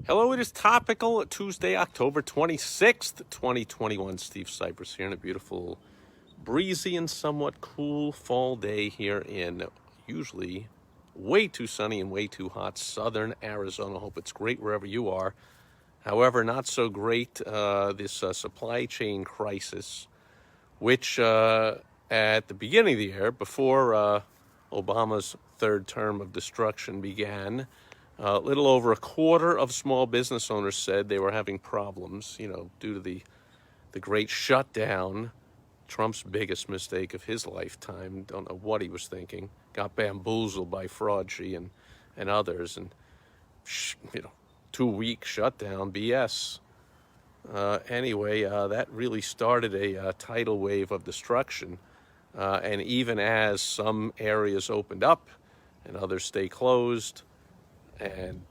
Hello, it is Topical Tuesday, October 26th, 2021. Steve Sipress here on a beautiful, breezy and somewhat cool fall day here in usually way too sunny and way too hot southern Arizona. Hope it's great wherever you are. However, not so great this supply chain crisis, which at the beginning of the year, before Obama's third term of destruction began, a little over a quarter of small business owners said they were having problems, due to the great shutdown, Trump's biggest mistake of his lifetime. Don't know what he was thinking. Got bamboozled by Fraudgy and others, and 2-week shutdown, BS. Anyway, that really started a tidal wave of destruction. And even as some areas opened up and others stay closed, and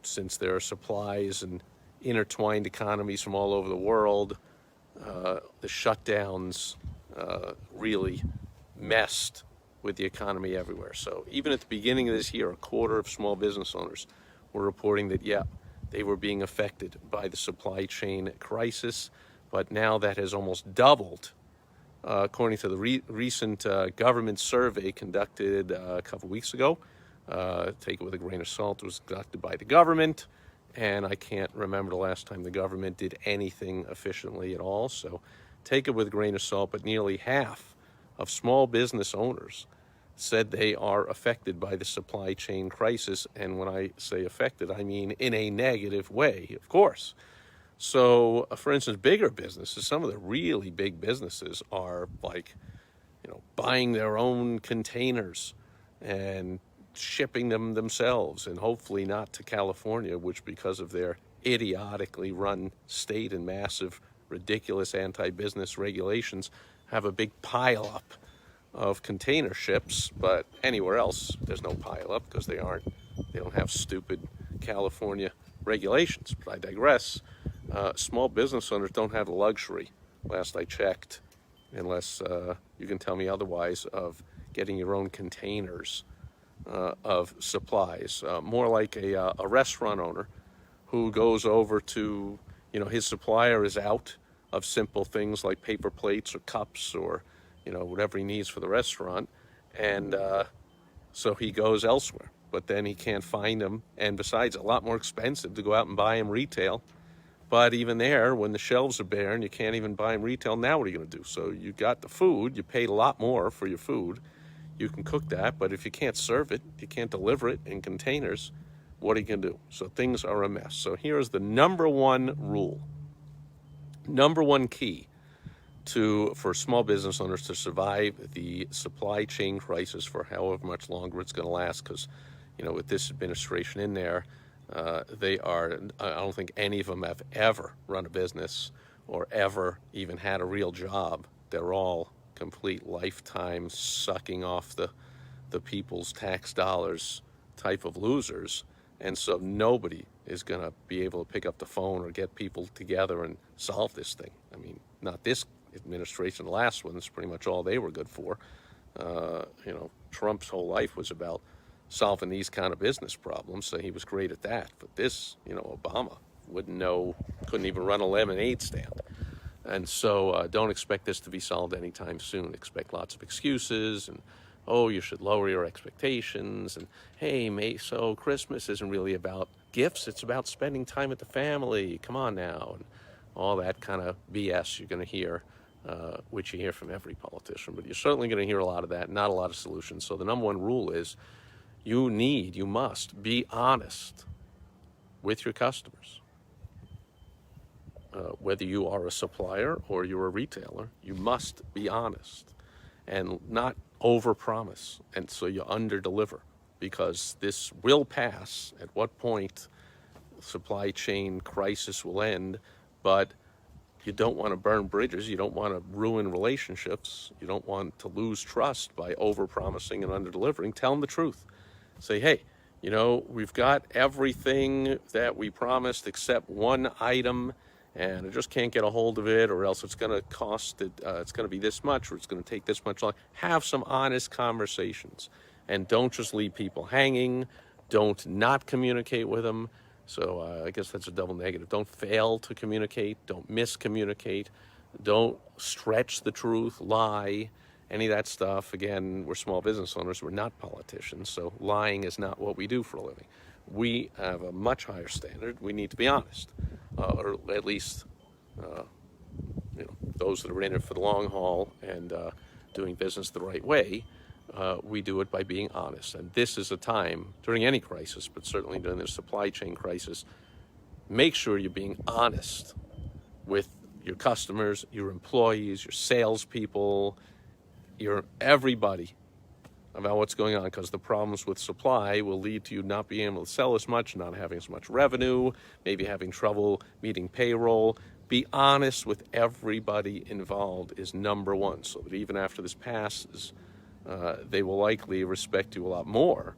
since there are supplies and intertwined economies from all over the world, the shutdowns really messed with the economy everywhere. So even at the beginning of this year, a quarter of small business owners were reporting that, they were being affected by the supply chain crisis. But now that has almost doubled. According to the recent government survey conducted a couple weeks ago, take it with a grain of salt, it was conducted by the government, and I can't remember the last time the government did anything efficiently at all, so take it with a grain of salt. But nearly half of small business owners said they are affected by the supply chain crisis, and when I say affected, I mean in a negative way, of course. So, for instance, bigger businesses, some of the really big businesses are like, buying their own containers and shipping them themselves, and hopefully not to California, which, because of their idiotically run state and massive, ridiculous anti-business regulations, have a big pile-up of container ships. But anywhere else, there's no pile-up because they don't have stupid California regulations. But I digress. Small business owners don't have the luxury, last I checked, unless you can tell me otherwise, of getting your own containers of supplies. More like a restaurant owner who goes over to, his supplier is out of simple things like paper plates or cups or, whatever he needs for the restaurant. And so he goes elsewhere, but then he can't find them. And besides, a lot more expensive to go out and buy them retail. But even there, when the shelves are bare and you can't even buy them retail, now what are you going to do? So you got the food, you paid a lot more for your food. You can cook that, but if you can't serve it, you can't deliver it in containers, what are you going to do? So things are a mess. So here's the number one rule, number one key for small business owners to survive the supply chain crisis for however much longer it's going to last, because, with this administration in there, I don't think any of them have ever run a business or ever even had a real job. They're all complete lifetime sucking off the people's tax dollars type of losers. And so nobody is going to be able to pick up the phone or get people together and solve this thing. I mean, not this administration, the last one, that's pretty much all they were good for. Trump's whole life was about solving these kind of business problems, so he was great at that. But this, Obama couldn't even run a lemonade stand. And so don't expect this to be solved anytime soon. Expect lots of excuses and, you should lower your expectations. And, hey, so Christmas isn't really about gifts. It's about spending time with the family. Come on now. And all that kind of BS you're going to hear, which you hear from every politician. But you're certainly going to hear a lot of that, not a lot of solutions. So the number one rule is you must be honest with your customers. Whether you are a supplier or you're a retailer, you must be honest and not overpromise, and so you underdeliver, because this will pass. At what point supply chain crisis will end? But you don't want to burn bridges. You don't want to ruin relationships. You don't want to lose trust by overpromising and underdelivering. Tell them the truth. Say, hey, we've got everything that we promised except one item, and I just can't get a hold of it, or else it's going to cost it's going to be this much, or it's going to take this much long. Have some honest conversations, and don't just leave people hanging. Don't not communicate with them. So I guess that's a double negative. Don't fail to communicate. Don't miscommunicate. Don't stretch the truth, lie, any of that stuff. Again, we're small business owners. We're not politicians. So lying is not what we do for a living. We have a much higher standard. We need to be honest, or at least those that are in it for the long haul and doing business the right way. We do it by being honest. And this is a time during any crisis, but certainly during the supply chain crisis, make sure you're being honest with your customers, your employees, your salespeople, your everybody about what's going on, because the problems with supply will lead to you not being able to sell as much, not having as much revenue, maybe having trouble meeting payroll. Be honest with everybody involved is number one, so that even after this passes, they will likely respect you a lot more,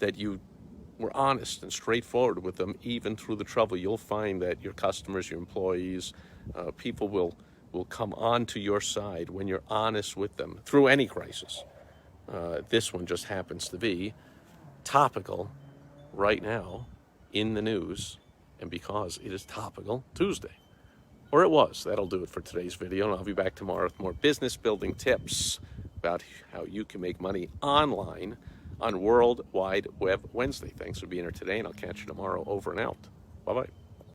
that you were honest and straightforward with them even through the trouble. You'll find that your customers, your employees, people will come onto your side when you're honest with them through any crisis. This one just happens to be topical right now in the news, and because it is Topical Tuesday. Or it was. That'll do it for today's video, and I'll be back tomorrow with more business building tips about how you can make money online on World Wide Web Wednesday. Thanks for being here today, and I'll catch you tomorrow. Over and out. Bye-bye.